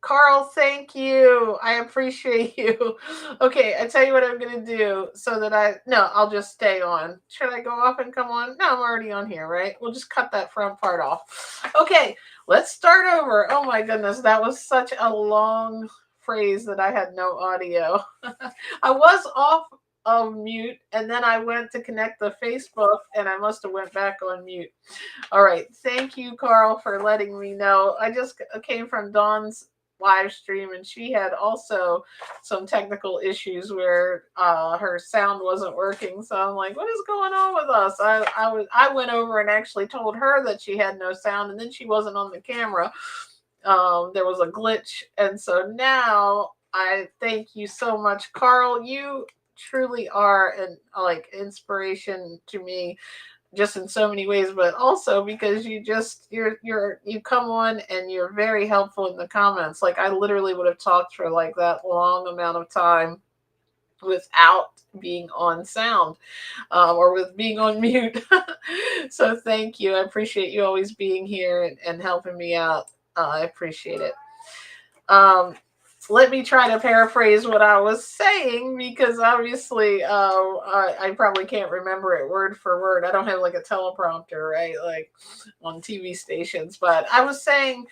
Carl, thank you. I appreciate you. Okay, I tell you what I'm gonna do so that I'll just stay on. Should I go off and come on? No, I'm already on here, right? We'll just cut that front part off. Okay, let's start over. Oh my goodness, that was such a long phrase that I had no audio. I was off of mute and then I went to connect the Facebook and I must have went back on mute. All right. Thank you, Carl, for letting me know. I just came from Dawn's live stream and she had also some technical issues where her sound wasn't working. So I'm like, what is going on with us? I went over and actually told her that she had no sound and then she wasn't on the camera. There was a glitch. And so now I thank you so much, Carl. You truly are an like inspiration to me just in so many ways, but also because you come on and you're very helpful in the comments. Like I literally would have talked for like that long amount of time without being on sound or with being on mute. So thank you. I appreciate you always being here and helping me out. I appreciate it. Um, Let me try to paraphrase what I was saying because obviously I probably can't remember it word for word. I don't have like a teleprompter, right? Like on TV stations. But I was saying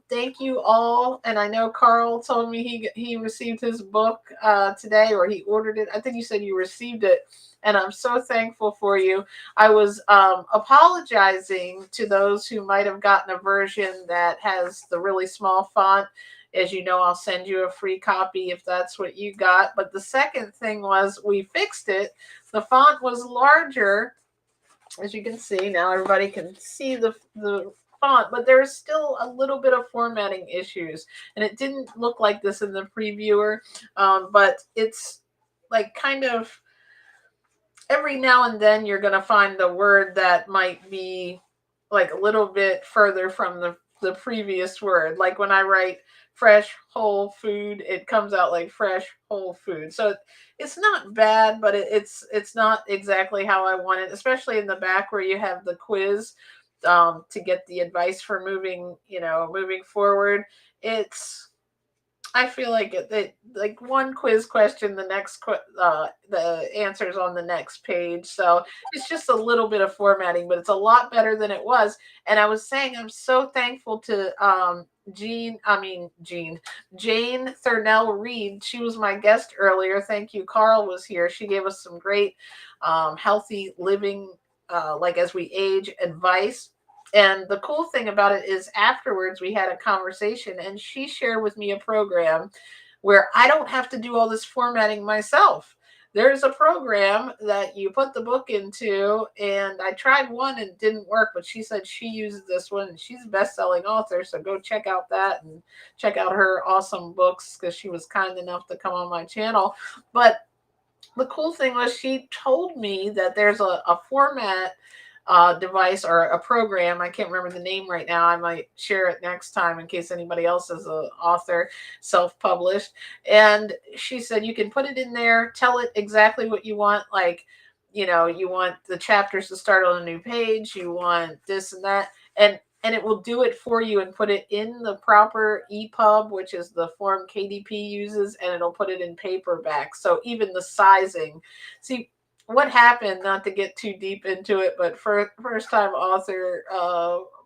thank you all. And I know Carl told me he received his book today or he ordered it. I think you said you received it. And I'm so thankful for you. I was apologizing to those who might have gotten a version that has the really small font. As you know, I'll send you a free copy if that's what you got. But the second thing was we fixed it. The font was larger, as you can see. Now everybody can see the font, but there's still a little bit of formatting issues. And it didn't look like this in the previewer, but it's like kind of every now and then you're going to find the word that might be like a little bit further from the previous word. Like when I write fresh whole food, it comes out like fresh whole food. So it's not bad, but it's not exactly how I want it, especially in the back where you have the quiz to get the advice for moving forward. It's I feel like like one quiz question, the answers on the next page. So it's just a little bit of formatting, but it's a lot better than it was. And I was saying I'm so thankful to Jane Thurnell Reed. She was my guest earlier. Thank you. Carl was here. She gave us some great healthy living, like as we age advice. And the cool thing about it is afterwards we had a conversation and she shared with me a program where I don't have to do all this formatting myself. There's a program that you put the book into, and I tried one and it didn't work, but she said she uses this one and she's a best-selling author, so go check out that and check out her awesome books because she was kind enough to come on my channel. But the cool thing was she told me that there's a format device or a program. I can't remember the name right now. I might share it next time in case anybody else is an author, self-published. And she said you can put it in there, tell it exactly what you want. Like, you want the chapters to start on a new page. You want this and that. And it will do it for you and put it in the proper EPUB, which is the form KDP uses, and it'll put it in paperback. So even the sizing. See, what happened, not to get too deep into it, but for first time author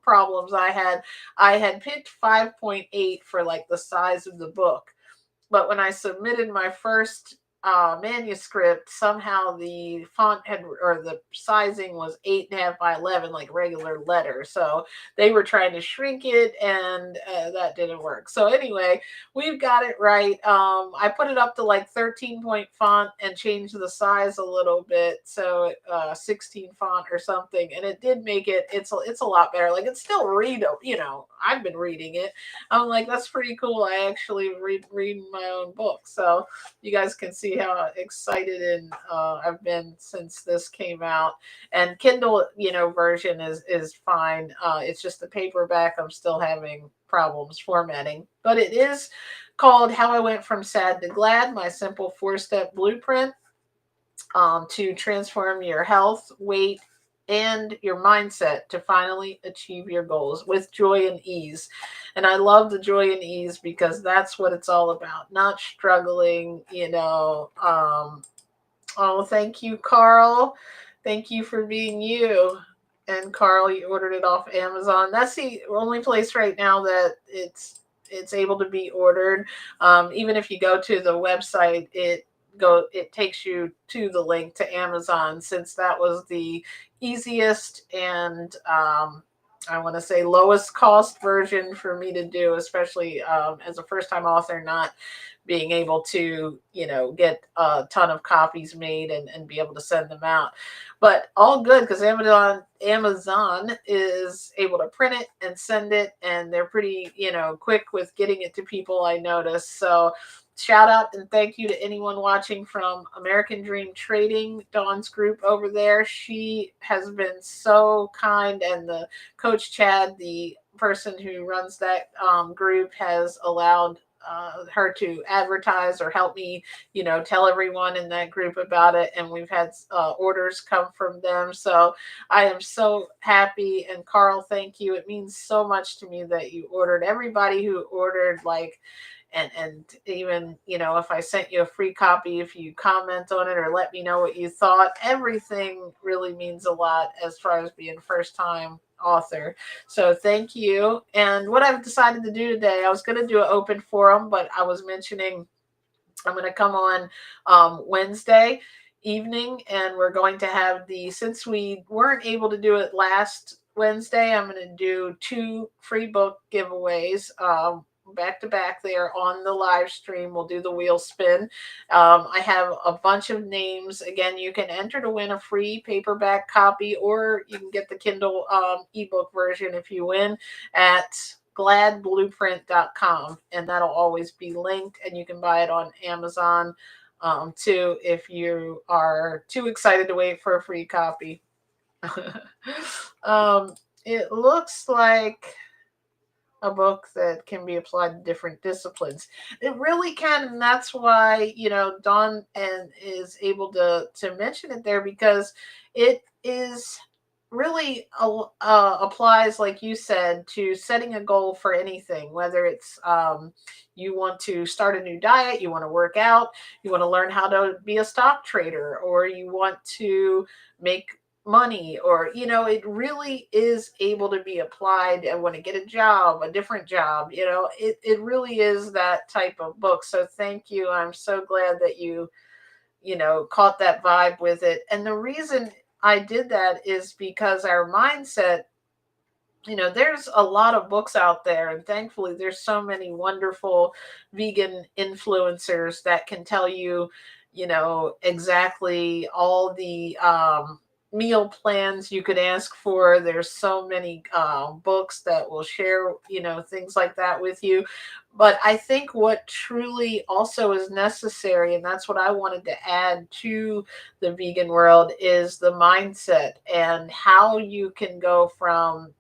problems I had picked 5.8 for like the size of the book. But when I submitted my first manuscript, somehow the font had, or the sizing was 8.5 by 11, like regular letters. So they were trying to shrink it, and that didn't work. So anyway, we've got it right. I put it up to like 13-point font and changed the size a little bit, so 16 font or something, and it did make it. It's a lot better. Like it's still readable. I've been reading it. I'm like, that's pretty cool. I actually read my own book, so you guys can see how excited and I've been since this came out. And Kindle, version is fine. It's just the paperback I'm still having problems formatting. But it is called How I Went from Sad to Glad: My Simple 4-Step Blueprint to Transform Your Health, Weight, and your mindset to finally achieve your goals with joy and ease. And I love the joy and ease because that's what it's all about, not struggling, Oh, thank you, Carl. Thank you for being you. And Carl, you ordered it off Amazon. That's the only place right now that it's able to be ordered. Even if you go to the website, it takes you to the link to Amazon, since that was the easiest and I want to say lowest cost version for me to do, especially as a first time author, not being able to, get a ton of copies made and be able to send them out. But all good because Amazon is able to print it and send it, and they're pretty, quick with getting it to people, I noticed. So shout out and thank you to anyone watching from American Dream Trading, Dawn's group over there. She has been so kind, and the coach Chad, the person who runs that group, has allowed her to advertise or help me, tell everyone in that group about it. And we've had orders come from them. So I am so happy. And Carl, thank you. It means so much to me that you ordered. Everybody who ordered, like, and even, if I sent you a free copy, if you comment on it or let me know what you thought, everything really means a lot as far as being first time author. So thank you. And what I've decided to do today, I was going to do an open forum, but I was mentioning I'm going to come on Wednesday evening, and we're going to have since we weren't able to do it last Wednesday, I'm going to do 2 free book giveaways. Back to back there on the live stream. We'll do the wheel spin. I have a bunch of names. Again, you can enter to win a free paperback copy, or you can get the Kindle ebook version if you win at gladblueprint.com, and that'll always be linked, and you can buy it on Amazon too if you are too excited to wait for a free copy. um, it looks like a book that can be applied to different disciplines. It really can, and that's why, Dawn and is able to mention it there, because it is really applies, like you said, to setting a goal for anything, whether it's you want to start a new diet, you want to work out, you want to learn how to be a stock trader, or you want to make money, or it really is able to be applied. I want to get a job, a different job, it really is that type of book. So thank you. I'm so glad that you caught that vibe with it. And the reason I did that is because our mindset, there's a lot of books out there, and thankfully there's so many wonderful vegan influencers that can tell you, exactly all the meal plans you could ask for. There's so many books that will share, things like that with you. But I think what truly also is necessary, and that's what I wanted to add to the vegan world, is the mindset and how you can go from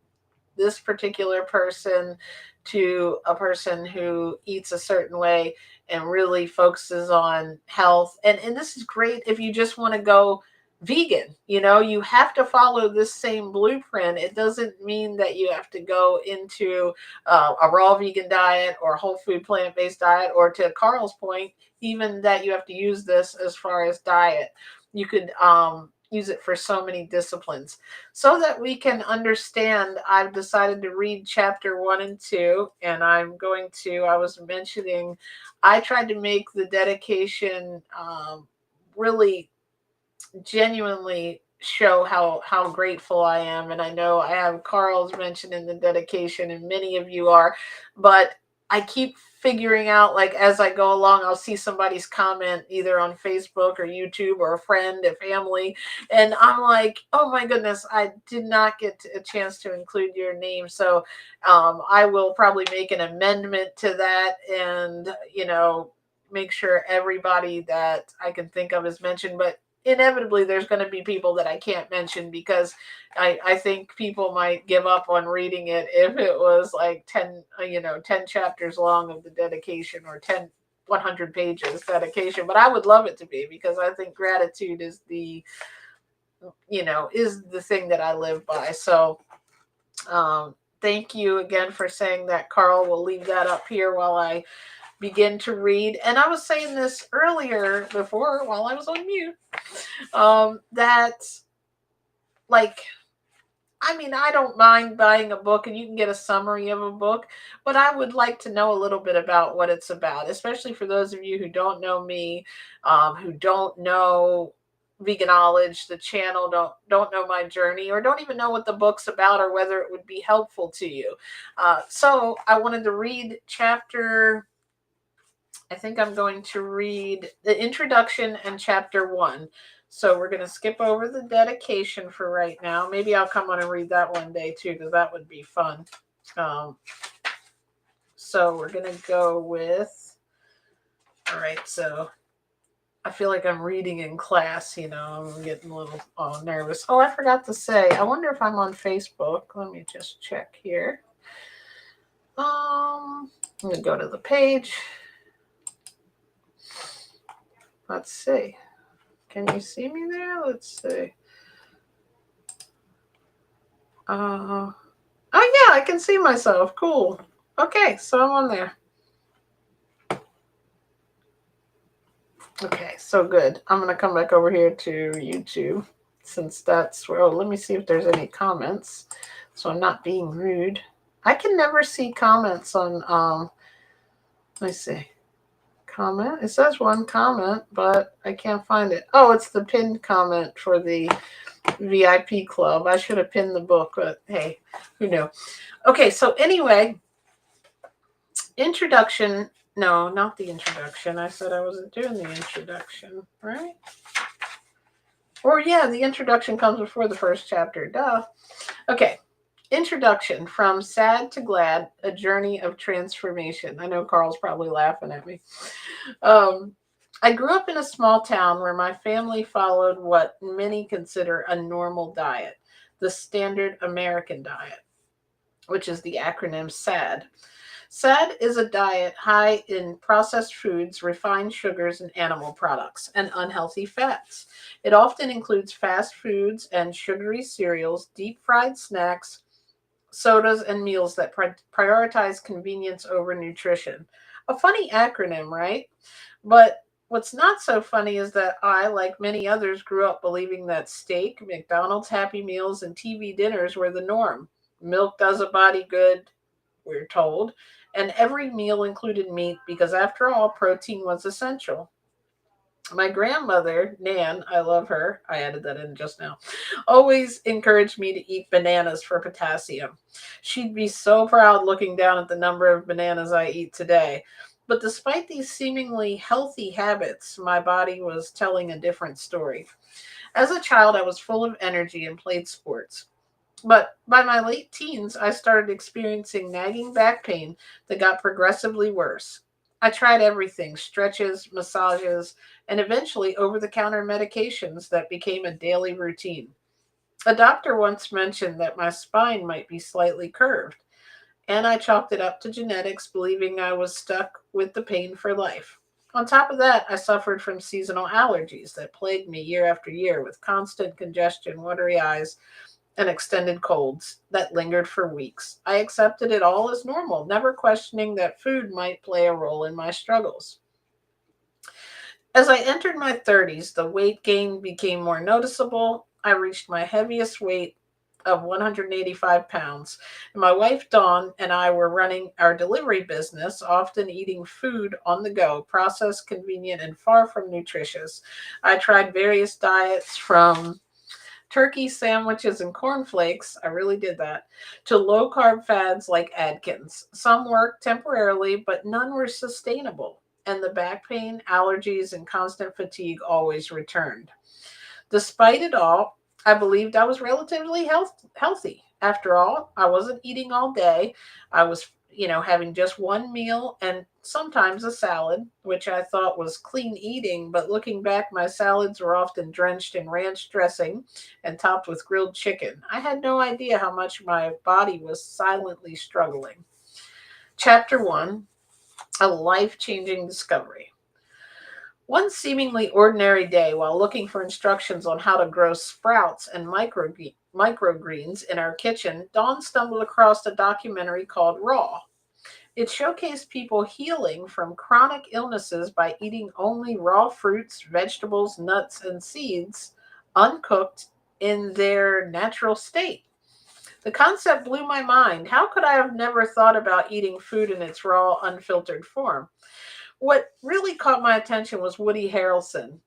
this particular person to a person who eats a certain way and really focuses on health. And this is great if you just want to go vegan. You have to follow this same blueprint. It doesn't mean that you have to go into a raw vegan diet or a whole food plant-based diet, or, to Carl's point, even that you have to use this as far as diet. You could use it for so many disciplines. So that we can understand, I've decided to read chapter 1 and 2, and I was mentioning, I tried to make the dedication really genuinely show how grateful I am. And I know I have Carl's mentioned in the dedication, and many of you are, but I keep figuring out, like, as I go along, I'll see somebody's comment either on Facebook or YouTube, or a friend, a family, and I'm like, oh my goodness, I did not get a chance to include your name. So I will probably make an amendment to that, and make sure everybody that I can think of is mentioned. But inevitably there's going to be people that I can't mention, because I think people might give up on reading it if it was like 10 chapters long of the dedication, or 100 pages dedication. But I would love it to be, because I think gratitude is the is the thing that I live by. So thank you again for saying that, Carl. We'll leave that up here while I begin to read. And I was saying this earlier before while I was on mute, that, like, I mean, I don't mind buying a book and you can get a summary of a book, but I would like to know a little bit about what it's about, especially for those of you who don't know me, who don't know Veganology, the channel, don't know my journey, or don't even know what the book's about or whether it would be helpful to you. So I wanted to read chapter. I think I'm going to read the introduction and chapter 1. So we're going to skip over the dedication for right now. Maybe I'll come on and read that one day too, because that would be fun. So we're going to go with, all right, so I feel like I'm reading in class, I'm getting a little nervous. Oh, I forgot to say, I wonder if I'm on Facebook. Let me just check here. I'm going to go to the page. Let's see. Can you see me there? Let's see. Oh yeah, I can see myself. Cool. Okay, so I'm on there. Okay, so good. I'm gonna come back over here to YouTube since that's where. Oh, let me see if there's any comments, so I'm not being rude. I can never see comments on. Let me see. Comment. It says one comment, but I can't find it. Oh, it's the pinned comment for the VIP club. I should have pinned the book, but hey, who knew? Okay, so anyway, introduction. No, not the introduction. I said I wasn't doing the introduction, right? Or yeah, the introduction comes before the first chapter. Duh. Okay. Introduction: From Sad to Glad, a Journey of Transformation. I know Carl's probably laughing at me. I grew up in a small town where my family followed what many consider a normal diet, the standard American diet, which is the acronym SAD. SAD is a diet high in processed foods, refined sugars, and animal products, and unhealthy fats. It often includes fast foods and sugary cereals, deep fried snacks, sodas, and meals that prioritize convenience over nutrition. A funny acronym, right? But what's not so funny is that I, like many others, grew up believing that steak, McDonald's Happy Meals, and TV dinners were the norm. Milk does a body good, we're told, and every meal included meat because, after all, protein was essential. My grandmother, Nan, I love her, I added that in just now, always encouraged me to eat bananas for potassium. She'd be so proud looking down at the number of bananas I eat today. But despite these seemingly healthy habits, my body was telling a different story. As a child, I was full of energy and played sports. But by my late teens, I started experiencing nagging back pain that got progressively worse. I tried everything: stretches, massages, and eventually over the counter medications that became a daily routine. A doctor once mentioned that my spine might be slightly curved, and I chalked it up to genetics, believing I was stuck with the pain for life. On top of that, I suffered from seasonal allergies that plagued me year after year, with constant congestion, watery eyes, and extended colds that lingered for weeks. I accepted it all as normal, never questioning that food might play a role in my struggles. As I entered my 30s, the weight gain became more noticeable. I reached my heaviest weight of 185 pounds. And my wife, Dawn, and I were running our delivery business, often eating food on the go, processed, convenient, and far from nutritious. I tried various diets, from turkey sandwiches and cornflakes, I really did that, to low carb fads like Atkins. Some worked temporarily, but none were sustainable. And the back pain, allergies, and constant fatigue always returned. Despite it all, I believed I was relatively healthy. After all, I wasn't eating all day. I was, having just one meal and sometimes a salad, which I thought was clean eating. But looking back, my salads were often drenched in ranch dressing and topped with grilled chicken. I had no idea how much my body was silently struggling. Chapter 1: A Life Changing Discovery. One seemingly ordinary day, while looking for instructions on how to grow sprouts and microgreens in our kitchen, Dawn stumbled across a documentary called Raw. It showcased people healing from chronic illnesses by eating only raw fruits, vegetables, nuts, and seeds, uncooked in their natural state. The concept blew my mind. How could I have never thought about eating food in its raw, unfiltered form? What really caught my attention was Woody Harrelson,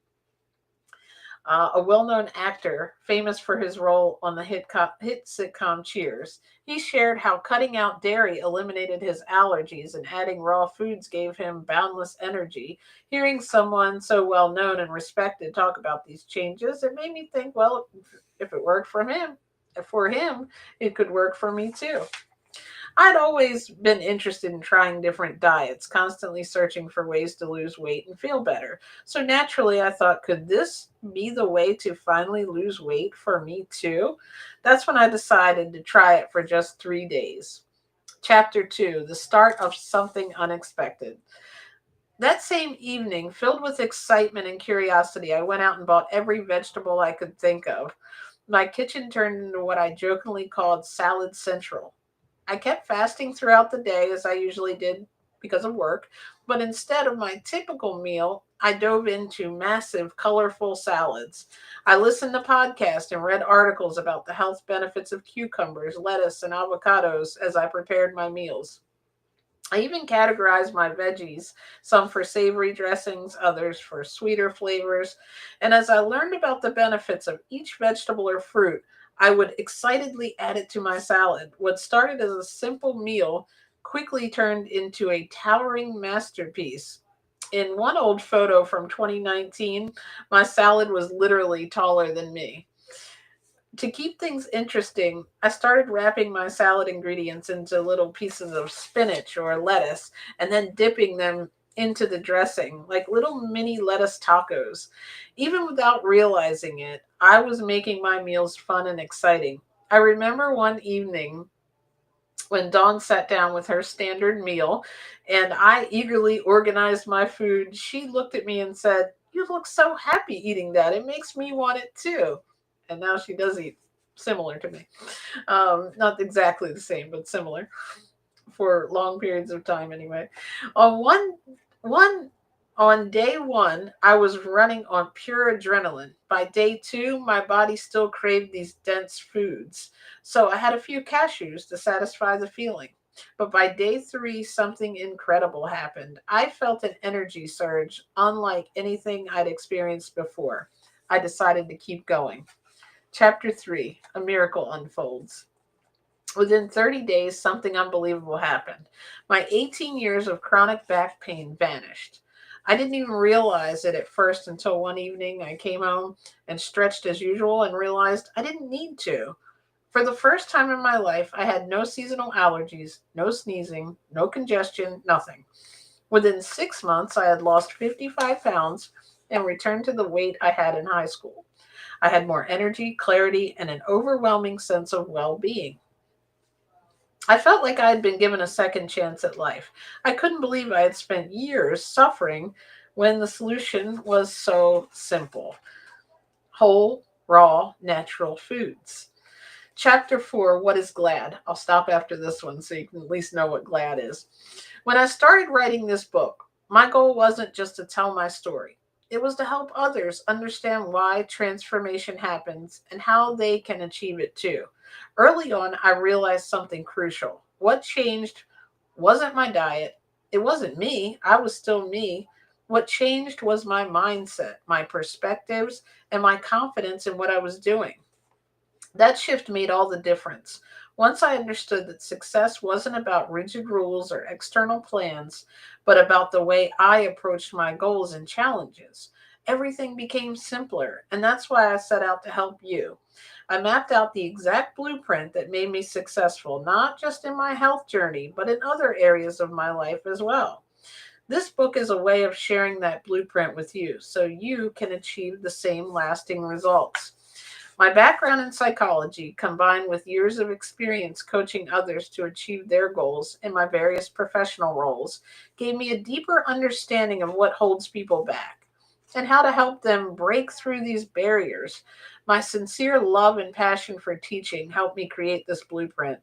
a well known actor famous for his role on the hit sitcom Cheers. He shared how cutting out dairy eliminated his allergies and adding raw foods gave him boundless energy. Hearing someone so well known and respected talk about these changes, it made me think, well, if it worked for him, it could work for me too. I'd always been interested in trying different diets, constantly searching for ways to lose weight and feel better. So naturally, I thought, could this be the way to finally lose weight for me too? That's when I decided to try it for just 3 days. Chapter 2: The Start of Something Unexpected. That same evening, filled with excitement and curiosity, I went out and bought every vegetable I could think of. My kitchen turned into what I jokingly called Salad Central. I kept fasting throughout the day as I usually did because of work, but instead of my typical meal, I dove into massive, colorful salads. I listened to podcasts and read articles about the health benefits of cucumbers, lettuce, and avocados as I prepared my meals. I even categorized my veggies, some for savory dressings, others for sweeter flavors. And as I learned about the benefits of each vegetable or fruit, I would excitedly add it to my salad. What started as a simple meal quickly turned into a towering masterpiece. In one old photo from 2019, my salad was literally taller than me. To keep things interesting, I started wrapping my salad ingredients into little pieces of spinach or lettuce and then dipping them into the dressing like little mini lettuce tacos. Even without realizing it, I was making my meals fun and exciting. I remember one evening when Dawn sat down with her standard meal and I eagerly organized my food. She looked at me and said, "You look so happy eating that. It makes me want it too." And now she does eat similar to me. Not exactly the same, but similar for long periods of time anyway. On one on day one, I was running on pure adrenaline. By day two, my body still craved these dense foods. So I had a few cashews to satisfy the feeling. But by day three, something incredible happened. I felt an energy surge unlike anything I'd experienced before. I decided to keep going. Chapter 3: A Miracle Unfolds. Within 30 days, something unbelievable happened. My 18 years of chronic back pain vanished. I didn't even realize it at first until one evening I came home and stretched as usual and realized I didn't need to. For the first time in my life, I had no seasonal allergies, no sneezing, no congestion, nothing. Within 6 months, I had lost 55 pounds and returned to the weight I had in high school. I had more energy, clarity, and an overwhelming sense of well being. I felt like I had been given a second chance at life. I couldn't believe I had spent years suffering when the solution was so simple: whole, raw, natural foods. Chapter 4: What is GLAD? I'll stop after this one so you can at least know what GLAD is. When I started writing this book, my goal wasn't just to tell my story. It was to help others understand why transformation happens and how they can achieve it too. Early on, I realized something crucial. What changed wasn't my diet. It wasn't me. I was still me. What changed was my mindset, my perspectives, and my confidence in what I was doing. That shift made all the difference. Once I understood that success wasn't about rigid rules or external plans, but about the way I approached my goals and challenges, everything became simpler. And that's why I set out to help you. I mapped out the exact blueprint that made me successful, not just in my health journey, but in other areas of my life as well. This book is a way of sharing that blueprint with you so you can achieve the same lasting results. My background in psychology, combined with years of experience coaching others to achieve their goals in my various professional roles, gave me a deeper understanding of what holds people back. and how to help them break through these barriers. My sincere love and passion for teaching helped me create this blueprint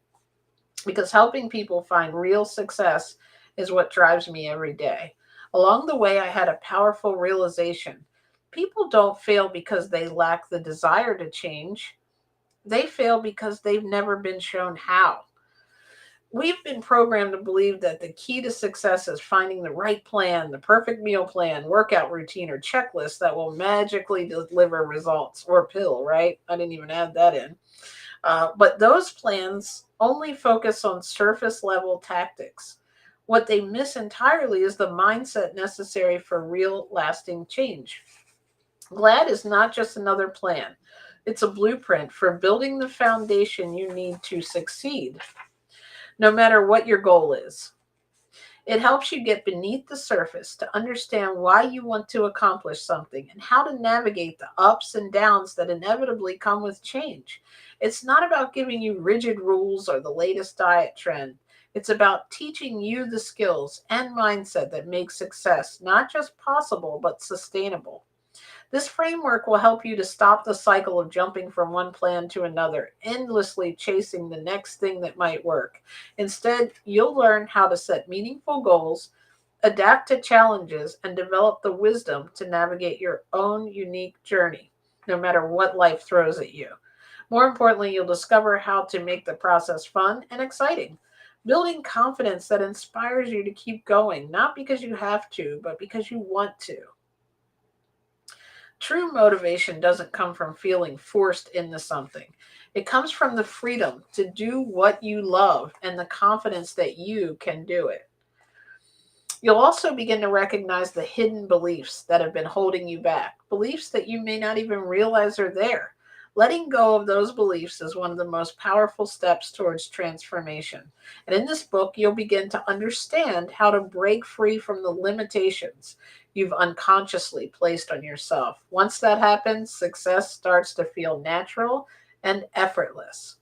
because helping people find real success is what drives me every day. Along the way, I had a powerful realization. People don't fail because they lack the desire to change. They fail because they've never been shown how. We've been programmed to believe that the key to success is finding the right plan, the perfect meal plan, workout routine, or checklist that will magically deliver results, or pill, right? I didn't even add that in. But those plans only focus on surface level tactics. What they miss entirely is the mindset necessary for real lasting change. GLAD is not just another plan, it's a blueprint for building the foundation you need to succeed, no matter what your goal is. It helps you get beneath the surface to understand why you want to accomplish something and how to navigate the ups and downs that inevitably come with change. It's not about giving you rigid rules or the latest diet trend. It's about teaching you the skills and mindset that make success not just possible, but sustainable. This framework will help you to stop the cycle of jumping from one plan to another, endlessly chasing the next thing that might work. Instead, you'll learn how to set meaningful goals, adapt to challenges, and develop the wisdom to navigate your own unique journey, no matter what life throws at you. More importantly, you'll discover how to make the process fun and exciting, building confidence that inspires you to keep going, not because you have to, but because you want to. True motivation doesn't come from feeling forced into something. It comes from the freedom to do what you love and the confidence that you can do it. You'll also begin to recognize the hidden beliefs that have been holding you back, beliefs that you may not even realize are there. Letting go of those beliefs is one of the most powerful steps towards transformation. And in this book, you'll begin to understand how to break free from the limitations you've unconsciously placed on yourself. Once that happens, success starts to feel natural and effortless.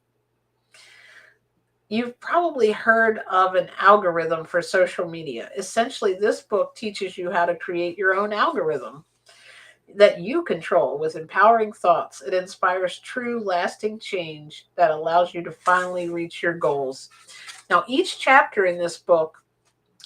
You've probably heard of an algorithm for social media. Essentially, this book teaches you how to create your own algorithm that you control with empowering thoughts. It inspires true, lasting change that allows you to finally reach your goals. Now, each chapter in this book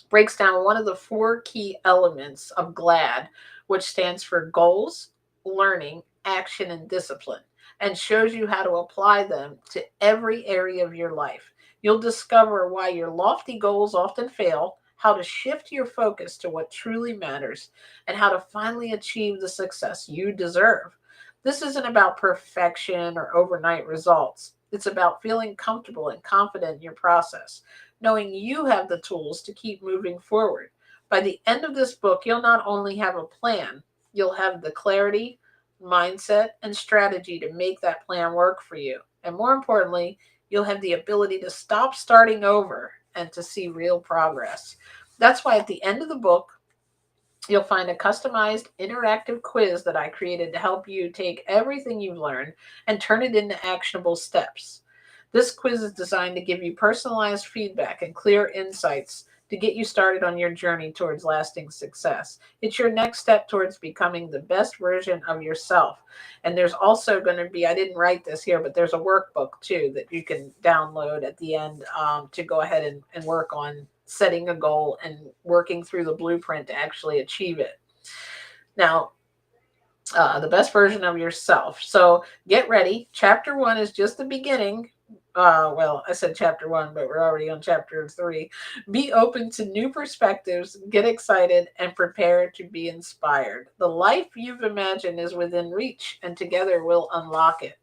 breaks down one of the four key elements of GLAD, which stands for goals, learning, action, and discipline, and shows you how to apply them to every area of your life. You'll discover why your lofty goals often fail, how to shift your focus to what truly matters, and how to finally achieve the success you deserve. This isn't about perfection or overnight results. It's about feeling comfortable and confident in your process, knowing you have the tools to keep moving forward. By the end of this book, you'll not only have a plan, you'll have the clarity, mindset, and strategy to make that plan work for you. And more importantly, you'll have the ability to stop starting over and to see real progress. That's why at the end of the book, you'll find a customized interactive quiz that I created to help you take everything you've learned and turn it into actionable steps. This quiz is designed to give you personalized feedback and clear insights to get you started on your journey towards lasting success. It's your next step towards becoming the best version of yourself. And there's also going to be, I didn't write this here, but there's a workbook too that you can download at the end to go ahead and work on setting a goal and working through the blueprint to actually achieve it. Now, the best version of yourself. So get ready. Chapter one is just the beginning. Well, I said chapter one, but we're already on chapter three. Be open to new perspectives, get excited, and prepare to be inspired. The life you've imagined is within reach, and together we'll unlock it.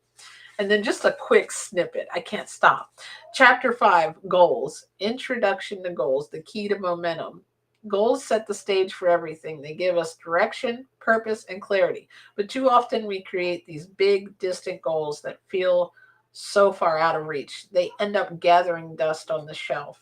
And then just a quick snippet. I can't stop. Chapter 5, Goals. Introduction to goals, the key to momentum. Goals set the stage for everything. They give us direction, purpose, and clarity. But too often we create these big, distant goals that feel so far out of reach. They end up gathering dust on the shelf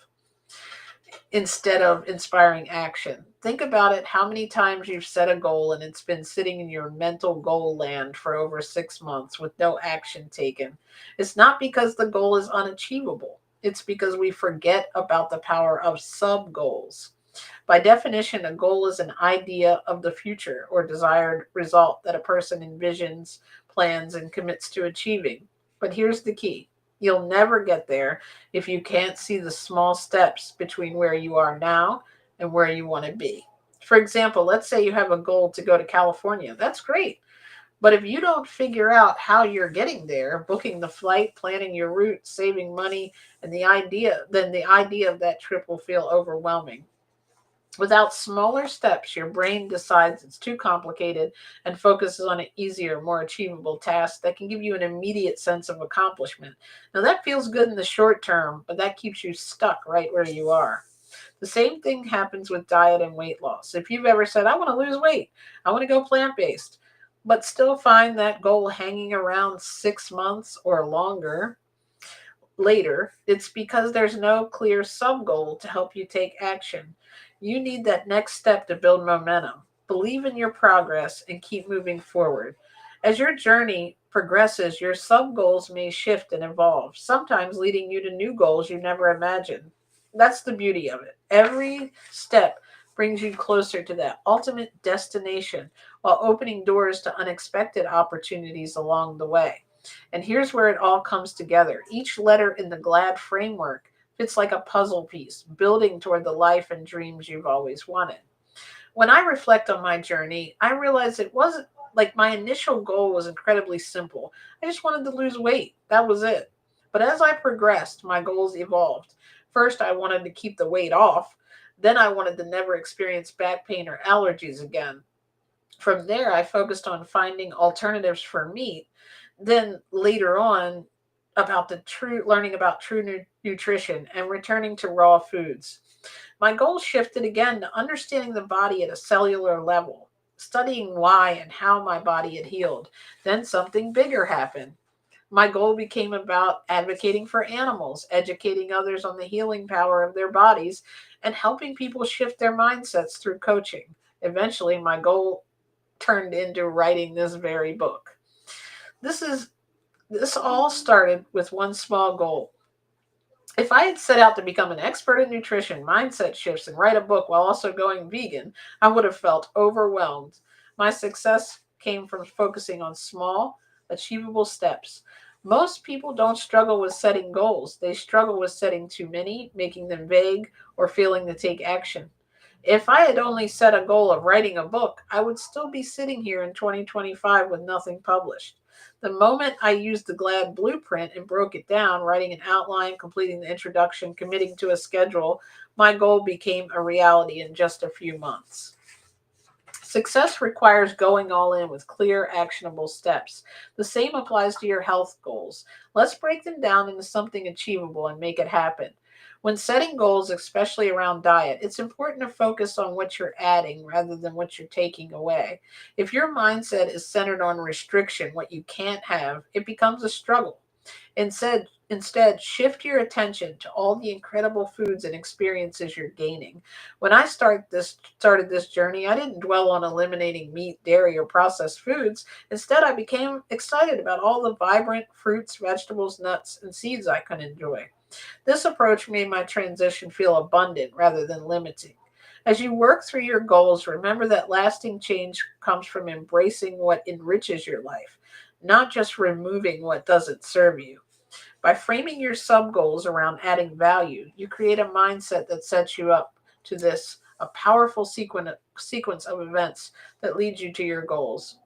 instead of inspiring action. Think about it, how many times you've set a goal and it's been sitting in your mental goal land for over 6 months with no action taken. It's not because the goal is unachievable. It's because we forget about the power of sub goals. By definition, a goal is an idea of the future or desired result that a person envisions, plans, and commits to achieving. But here's the key: you'll never get there if you can't see the small steps between where you are now and where you want to be. For example, let's say you have a goal to go to California. That's great. But if you don't figure out how you're getting there, booking the flight, planning your route, saving money, and then the idea of that trip will feel overwhelming. Without smaller steps, your brain decides it's too complicated and focuses on an easier, more achievable task that can give you an immediate sense of accomplishment. Now, that feels good in the short term, but that keeps you stuck right where you are. The same thing happens with diet and weight loss. If you've ever said, I want to lose weight, I want to go plant based, but still find that goal hanging around 6 months or longer, later, it's because there's no clear sub goal to help you take action. You need that next step to build momentum. Believe in your progress and keep moving forward. As your journey progresses, your sub goals may shift and evolve, sometimes leading you to new goals you never imagined. That's the beauty of it. Every step brings you closer to that ultimate destination while opening doors to unexpected opportunities along the way. And here's where it all comes together. Each letter in the GLAD framework fits like a puzzle piece, building toward the life and dreams you've always wanted. When I reflect on my journey, I realize it wasn't like my initial goal was incredibly simple. I just wanted to lose weight. That was it. But as I progressed, my goals evolved. First, I wanted to keep the weight off. Then I wanted to never experience back pain or allergies again. From there, I focused on finding alternatives for meat. Then later on, about the true learning about true nutrition and returning to raw foods. My goal shifted again to understanding the body at a cellular level, studying why and how my body had healed. Then something bigger happened. My goal became about advocating for animals, educating others on the healing power of their bodies, and helping people shift their mindsets through coaching. Eventually, my goal turned into writing this very book. This is this all started with one small goal. If I had set out to become an expert in nutrition, mindset shifts, and write a book while also going vegan, I would have felt overwhelmed. My success came from focusing on small, achievable steps. Most people don't struggle with setting goals. They struggle with setting too many, making them vague, or failing to take action. If I had only set a goal of writing a book, I would still be sitting here in 2025 with nothing published. The moment I used the GLAD blueprint and broke it down, writing an outline, completing the introduction, committing to a schedule, my goal became a reality in just a few months. Success requires going all in with clear, actionable steps. The same applies to your health goals. Let's break them down into something achievable and make it happen. When setting goals, especially around diet, it's important to focus on what you're adding rather than what you're taking away. If your mindset is centered on restriction, what you can't have, it becomes a struggle. Instead, shift your attention to all the incredible foods and experiences you're gaining. When I started this journey, I didn't dwell on eliminating meat, dairy, or processed foods. Instead, I became excited about all the vibrant fruits, vegetables, nuts, and seeds I could enjoy. This approach made my transition feel abundant rather than limiting. As you work through your goals, remember that lasting change comes from embracing what enriches your life, not just removing what doesn't serve you. By framing your sub goals around adding value, you create a mindset that sets you up to this a powerful sequence of events that leads you to your goals.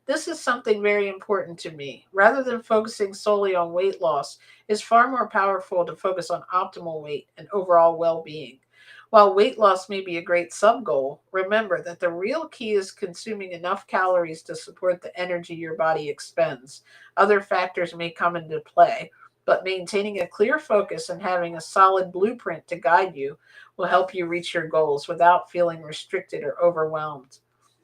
This is something very important to me. Rather than focusing solely on weight loss, it's far more powerful to focus on optimal weight and overall well being. While weight loss may be a great sub goal, remember that the real key is consuming enough calories to support the energy your body expends. Other factors may come into play, but maintaining a clear focus and having a solid blueprint to guide you will help you reach your goals without feeling restricted or overwhelmed.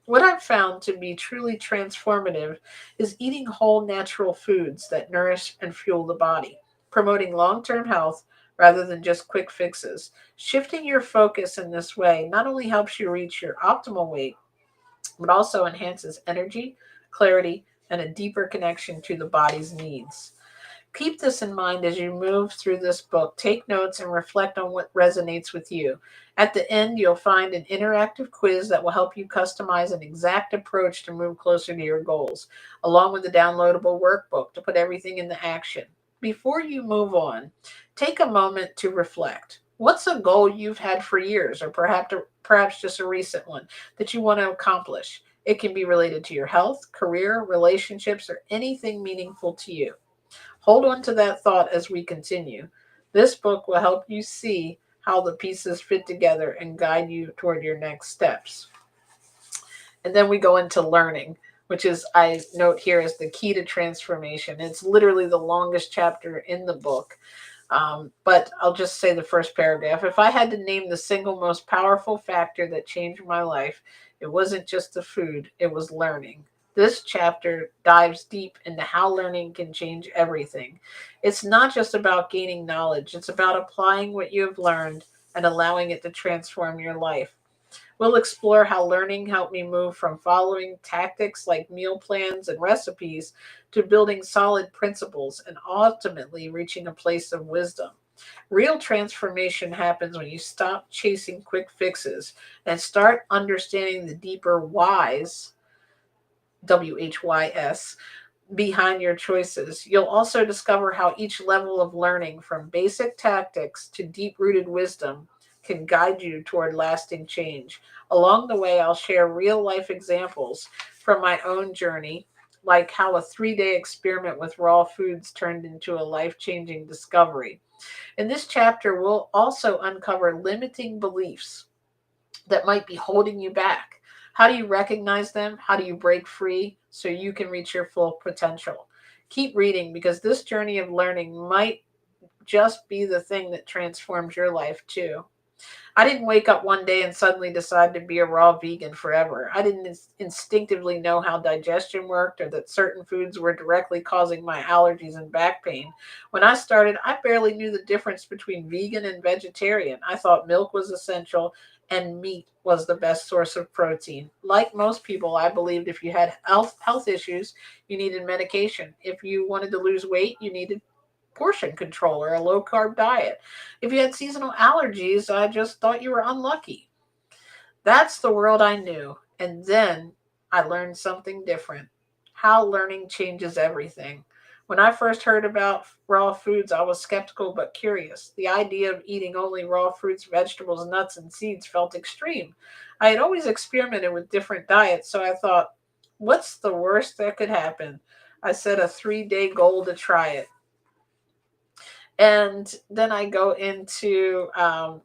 What I've found to be truly transformative is eating whole natural foods that nourish and fuel the body, promoting long term health rather than just quick fixes. Shifting your focus in this way not only helps you reach your optimal weight, but also enhances energy, clarity, and a deeper connection to the body's needs. Keep this in mind as you move through this book. Take notes and reflect on what resonates with you. At the end, you'll find an interactive quiz that will help you customize an exact approach to move closer to your goals, along with the downloadable workbook to put everything into action. Before you move on, take a moment to reflect. What's a goal you've had for years, or perhaps just a recent one that you want to accomplish? It can be related to your health, career, relationships, or anything meaningful to you. Hold on to that thought as we continue. This book will help you see how the pieces fit together and guide you toward your next steps. And then we go into learning, which is, I note here, is the key to transformation. It's literally the longest chapter in the book. But I'll just say the first paragraph. If I had to name the single most powerful factor that changed my life, it wasn't just the food, it was learning. This chapter dives deep into how learning can change everything. It's not just about gaining knowledge, it's about applying what you have learned and allowing it to transform your life. We'll explore how learning helped me move from following tactics like meal plans and recipes to building solid principles and ultimately reaching a place of wisdom. Real transformation happens when you stop chasing quick fixes and start understanding the deeper whys, WHYS, behind your choices. You'll also discover how each level of learning, from basic tactics to deep rooted wisdom, can guide you toward lasting change. Along the way, I'll share real life examples from my own journey, like how a 3-day experiment with raw foods turned into a life changing discovery. In this chapter, we'll also uncover limiting beliefs that might be holding you back. How do you recognize them? How do you break free so you can reach your full potential? Keep reading, because this journey of learning might just be the thing that transforms your life too. I didn't wake up one day and suddenly decide to be a raw vegan forever. I didn't instinctively know how digestion worked or that certain foods were directly causing my allergies and back pain. When I started, I barely knew the difference between vegan and vegetarian. I thought milk was essential and meat was the best source of protein. Like most people, I believed if you had health issues, you needed medication. If you wanted to lose weight, you needed portion control or a low carb diet. If you had seasonal allergies, I just thought you were unlucky. That's the world I knew. And then I learned something different: how learning changes everything. When I first heard about raw foods, I was skeptical but curious. The idea of eating only raw fruits, vegetables, nuts, and seeds felt extreme. I had always experimented with different diets, so I thought, what's the worst that could happen? I set a 3-day goal to try it. And then I go into,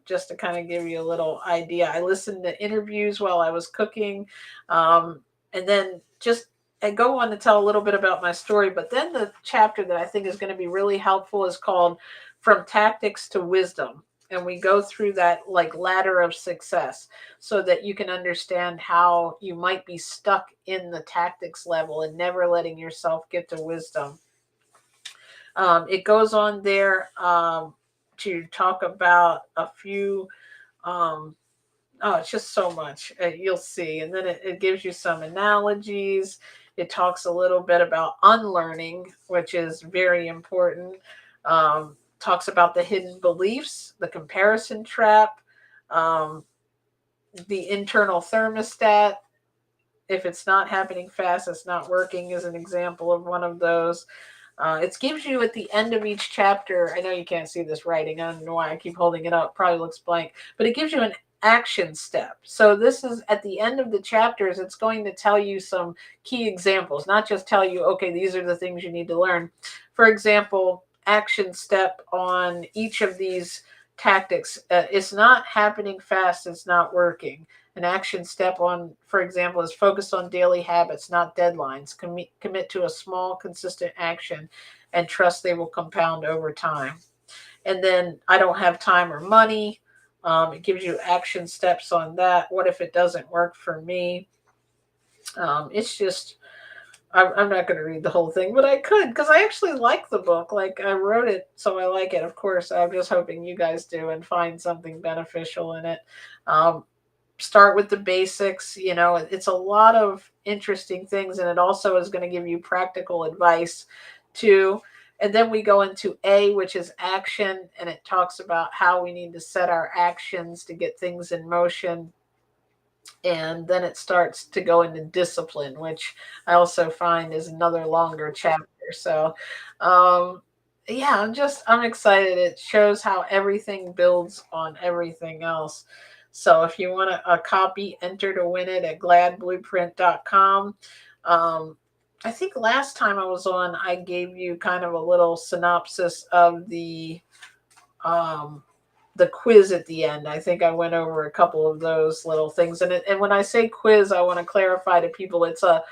just to kind of give you a little idea, I listened to interviews while I was cooking. And then just I go on to tell a little bit about my story. But then the chapter that I think is going to be really helpful is called From Tactics to Wisdom. And we go through that like ladder of success so that you can understand how you might be stuck in the tactics level and never letting yourself get to wisdom. It goes on there to talk about a few. Um, oh, it's just so much. You'll see. And then it gives you some analogies. It talks a little bit about unlearning, which is very important. Talks about the hidden beliefs, the comparison trap, um, the internal thermostat. If it's not happening fast, it's not working, is an example of one of those. It gives you at the end of each chapter. I know you can't see this writing. I don't know why I keep holding it up. Probably looks blank, but it gives you an action step. So this is at the end of the chapters. It's going to tell you some key examples, not just tell you, okay, these are the things you need to learn. For example, action step on each of these tactics. It's not happening fast. It's not working. An action step on, for example, is focused on daily habits, not deadlines. Commit to a small, consistent action and trust they will compound over time. And then I don't have time or money. It gives you action steps on that. What if it doesn't work for me? It's just, I'm not going to read the whole thing, but I could because I actually like the book. Like, I wrote it, so I like it. Of course, I'm just hoping you guys do and find something beneficial in it. Um, Start with the basics. It's a lot of interesting things, and it also is going to give you practical advice too. And then we go into A, which is action, and it talks about how we need to set our actions to get things in motion. And then it starts to go into discipline, which I also find is another longer chapter. So, um, yeah, I'm excited. It shows how everything builds on everything else. So if you want a copy, enter to win it at gladblueprint.com. Um, I think last time I was on, I gave you kind of a little synopsis of um, the quiz at the end. I think I went over a couple of those little things. And when I say quiz, I want to clarify to people it's a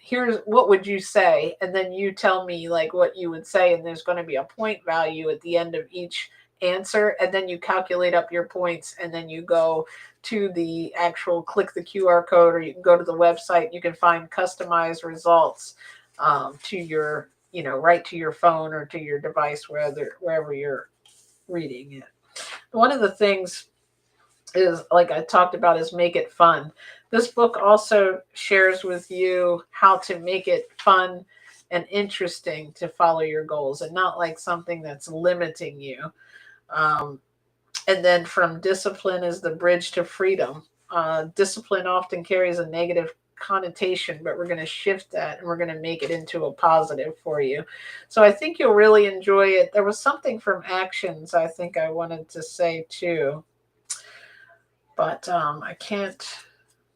here's what would you say, and then you tell me like what you would say, and there's going to be a point value at the end of each answer, and then you calculate up your points, and then you go to the actual click the QR code, or you can go to the website. You can find customized results to your right to your phone or to your device, wherever you're reading it. One of the things is, like I talked about, is make it fun. This book also shares with you how to make it fun and interesting to follow your goals, and not like something that's limiting you. Um, and then from discipline is the bridge to freedom. Discipline often carries a negative connotation, but we're going to shift that and we're going to make it into a positive for you. So I think you'll really enjoy it. There was something from actions I think I wanted to say too, but I can't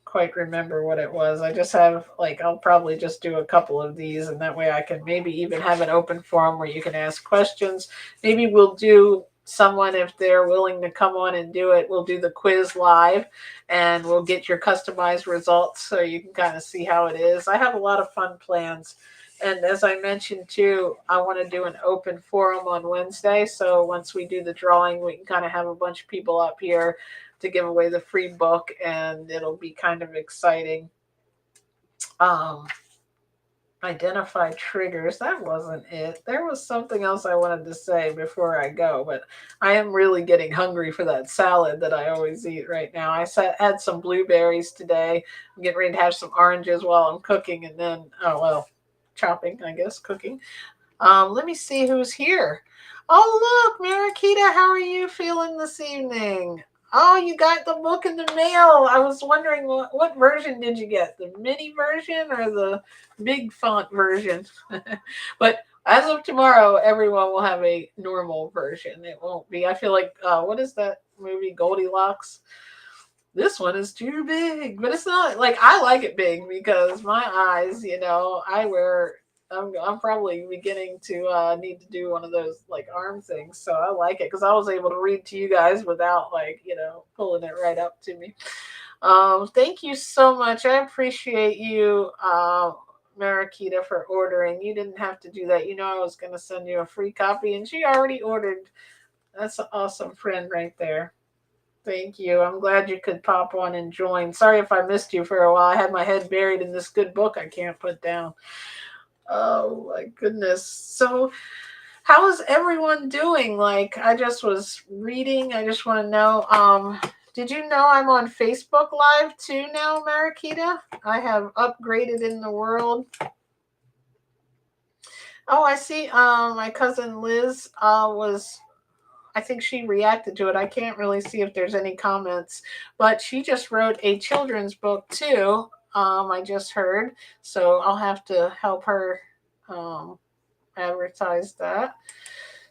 quite remember what it was. I just have like I'll probably just do a couple of these, and that way I can maybe even have an open forum where you can ask questions. Maybe we'll do someone, if they're willing to come on and do it, we'll do the quiz live, and we'll get your customized results so you can kind of see how it is. I have a lot of fun plans. And as I mentioned too, I want to do an open forum on Wednesday. So once we do the drawing, we can kind of have a bunch of people up here to give away the free book, and it'll be kind of exciting. Um, Identify triggers. That wasn't it. There was something else I wanted to say before I go, but I am really getting hungry for that salad that I always eat right now. Had some blueberries today. I'm getting ready to have some oranges while I'm cooking, and then, oh, well, chopping, I guess, cooking. Let me see who's here. Oh, look, Marakita, how are you feeling this evening? Oh, you got the book in the mail. I was wondering what version did you get? The mini version or the big font version? But as of tomorrow, everyone will have a normal version. It won't be. I feel like, what is that movie, Goldilocks? This one is too big, but it's not like I like it big because my eyes, I'm probably beginning to need to do one of those like arm things. So I like it because I was able to read to you guys without like, pulling it right up to me. Thank you so much. I appreciate you, Marakita, for ordering. You didn't have to do that. I was going to send you a free copy, and she already ordered. That's an awesome friend right there. Thank you. I'm glad you could pop on and join. Sorry if I missed you for a while. I had my head buried in this good book I can't put down. Oh my goodness. So, how is everyone doing? Like, I just was reading. I just want to know. Did you know I'm on Facebook Live too now, Marakita? I have upgraded in the world. Oh, I see. My cousin Liz I think she reacted to it. I can't really see if there's any comments, but she just wrote a children's book too. I just heard, so I'll have to help her advertise that.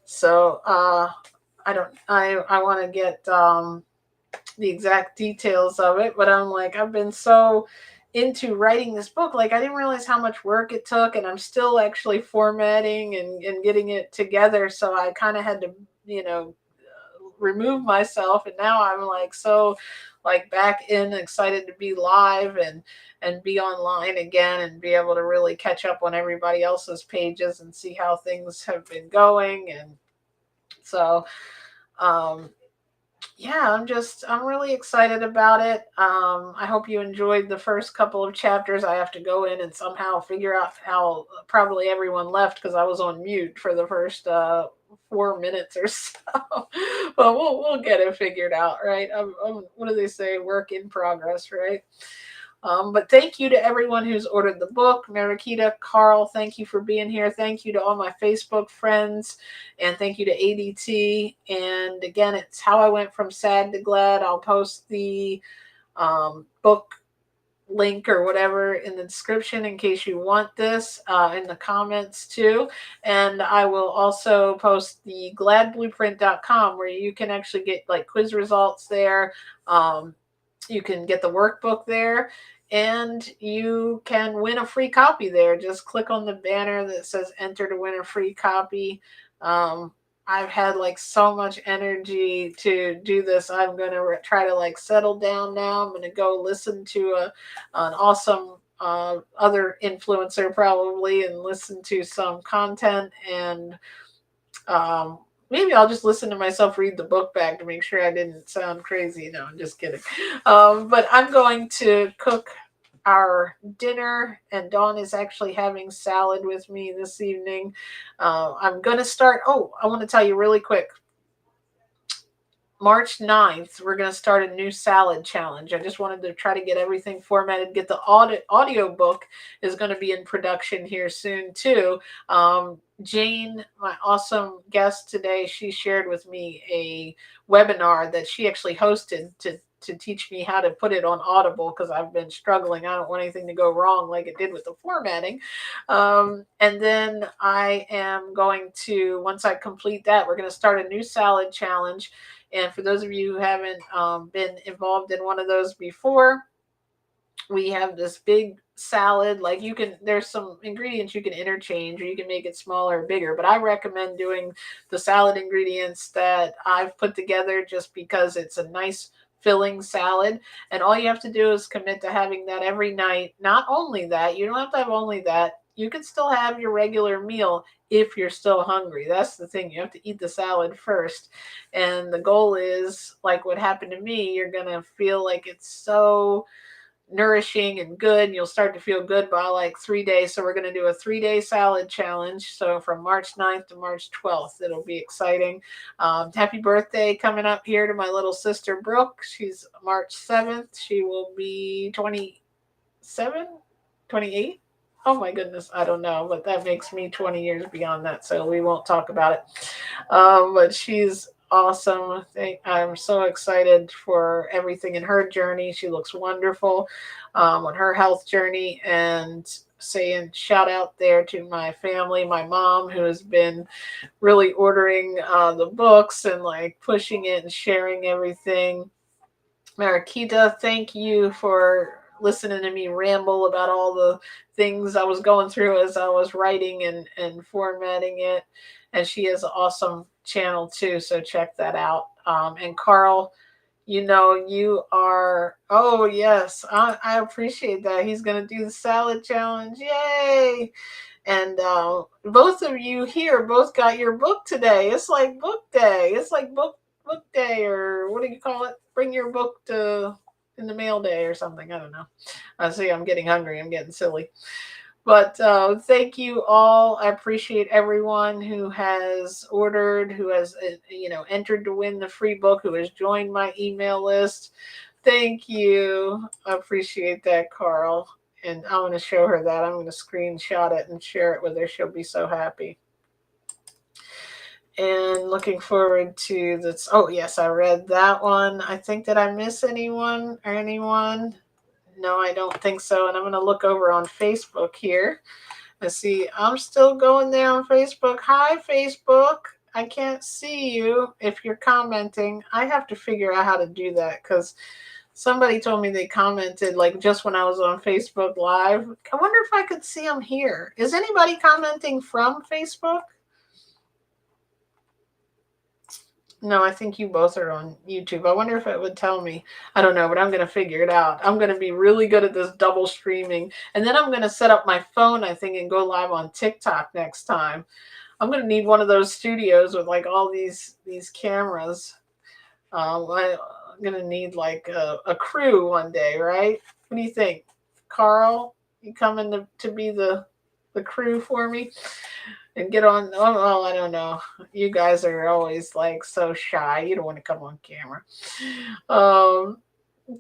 So I want to get the exact details of it, but I've been so into writing this book, like I didn't realize how much work it took, and I'm still actually formatting and getting it together. So I kind of had to, remove myself, and now I'm like so like back in, excited to be live and be online again and be able to really catch up on everybody else's pages and see how things have been going. And so yeah, I'm really excited about it. I hope you enjoyed the first couple of chapters. I have to go in and somehow figure out how probably everyone left because I was on mute for the first 4 minutes or so. But we'll get it figured out, right? What do they say? Work in progress, right? But thank you to everyone who's ordered the book. Marakita, Carl, thank you for being here. Thank you to all my Facebook friends. And thank you to ADT. And again, it's How I Went from Sad to Glad. I'll post the book link or whatever in the description in case you want this, in the comments too. And I will also post the gladblueprint.com where you can actually get like quiz results there. You can get the workbook there, and you can win a free copy there. Just click on the banner that says enter to win a free copy. um, I've had like so much energy to do this. I'm going to try to like settle down now. I'm going to go listen to an awesome other influencer probably and listen to some content, and um, maybe I'll just listen to myself read the book back to make sure I didn't sound crazy. No, I'm just kidding. But I'm going to cook our dinner, and Dawn is actually having salad with me this evening. I'm going to start. Oh, I want to tell you really quick. March 9th, we're going to start a new salad challenge. I just wanted to try to get everything formatted, get the audio book is going to be in production here soon too. Jane, my awesome guest today, she shared with me a webinar that she actually hosted to teach me how to put it on Audible because I've been struggling. I don't want anything to go wrong like it did with the formatting. And then I am going to, once I complete that, we're going to start a new salad challenge. And for those of you who haven't been involved in one of those before, we have this big salad. Like you can, there's some ingredients you can interchange or you can make it smaller or bigger. But I recommend doing the salad ingredients that I've put together just because it's a nice filling salad. And all you have to do is commit to having that every night. Not only that, you don't have to have only that. You can still have your regular meal if you're still hungry. That's the thing. You have to eat the salad first. And the goal is, like what happened to me, you're going to feel like it's so nourishing and good, and you'll start to feel good by like 3 days. So we're going to do a 3-day salad challenge. So from March 9th to March 12th, it'll be exciting. Happy birthday coming up here to my little sister Brooke. She's March 7th. She will be 27, 28. Oh my goodness, I don't know, but that makes me 20 years beyond that, so we won't talk about it. But she's awesome. I'm so excited for everything in her journey. She looks wonderful on her health journey. And saying shout out there to my family, my mom, who has been really ordering the books and like pushing it and sharing everything. Marakita, thank you for listening to me ramble about all the things I was going through as I was writing and formatting it. And she has an awesome channel too, so check that out. And Carl, you know, you are, oh, yes, I appreciate that. He's going to do the salad challenge. Yay! And both of you here both got your book today. It's like book day. It's like book day, or what do you call it? Bring your book to in the mail day or something. I don't know. I see. I'm getting hungry. I'm getting silly. But thank you all. I appreciate everyone who has ordered, who has entered to win the free book, who has joined my email list. Thank you. I appreciate that, Carl. And I want to show her that. I'm going to screenshot it and share it with her. She'll be so happy. And looking forward to this. Oh, yes, I read that one. I think, did I miss anyone or anyone? No, I don't think so. And I'm going to look over on Facebook here. Let's see. I'm still going there on Facebook. Hi, Facebook. I can't see you if you're commenting. I have to figure out how to do that because somebody told me they commented like just when I was on Facebook Live. I wonder if I could see them here. Is anybody commenting from Facebook? No, I think you both are on YouTube. I wonder if it would tell me. I don't know, but I'm going to figure it out. I'm going to be really good at this double streaming. And then I'm going to set up my phone, I think, and go live on TikTok next time. I'm going to need one of those studios with like all these cameras. I'm going to need like a crew one day, right? What do you think? Carl, you coming to be the crew for me? And get on. Oh, well, I don't know. You guys are always like so shy. You don't want to come on camera.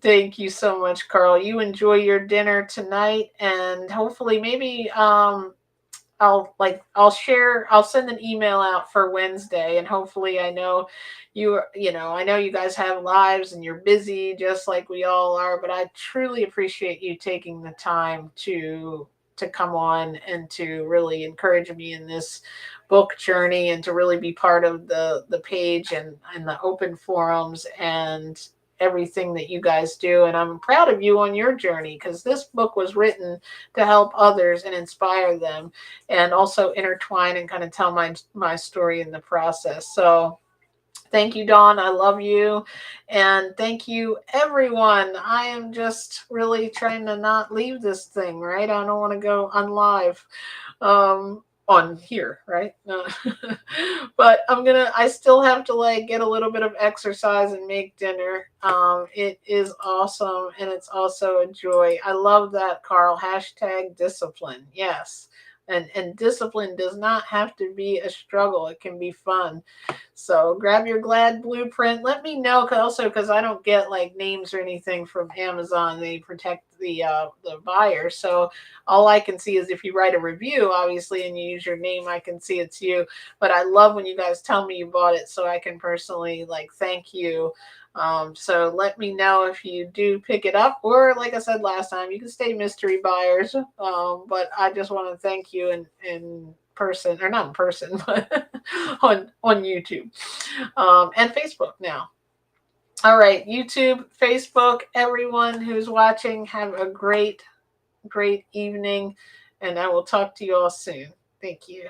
Thank you so much, Carl. You enjoy your dinner tonight, and hopefully, maybe I'll send an email out for Wednesday, and hopefully I know I know you guys have lives and you're busy just like we all are, but I truly appreciate you taking the time to come on and to really encourage me in this book journey, and to really be part of the page and the open forums and everything that you guys do. And I'm proud of you on your journey, because this book was written to help others and inspire them, and also intertwine and kind of tell my story in the process. So thank you, Dawn. I love you. And thank you, everyone. I am just really trying to not leave this thing, right? I don't want to go on live on here, right? But I still have to like get a little bit of exercise and make dinner. It is awesome, and it's also a joy. I love that, Carl. Hashtag discipline. Yes. And discipline does not have to be a struggle. It can be fun. So grab your Glad blueprint. Let me know, also because I don't get like names or anything from Amazon. They protect the buyer. So all I can see is if you write a review, obviously, and you use your name, I can see it's you. But I love when you guys tell me you bought it, so I can personally like thank you. So let me know if you do pick it up, or like I said last time, you can stay mystery buyers. But I just want to thank you in person, or not in person, but on YouTube, and Facebook now. All right, YouTube, Facebook, everyone who's watching, have a great evening, and I will talk to you all soon. Thank you.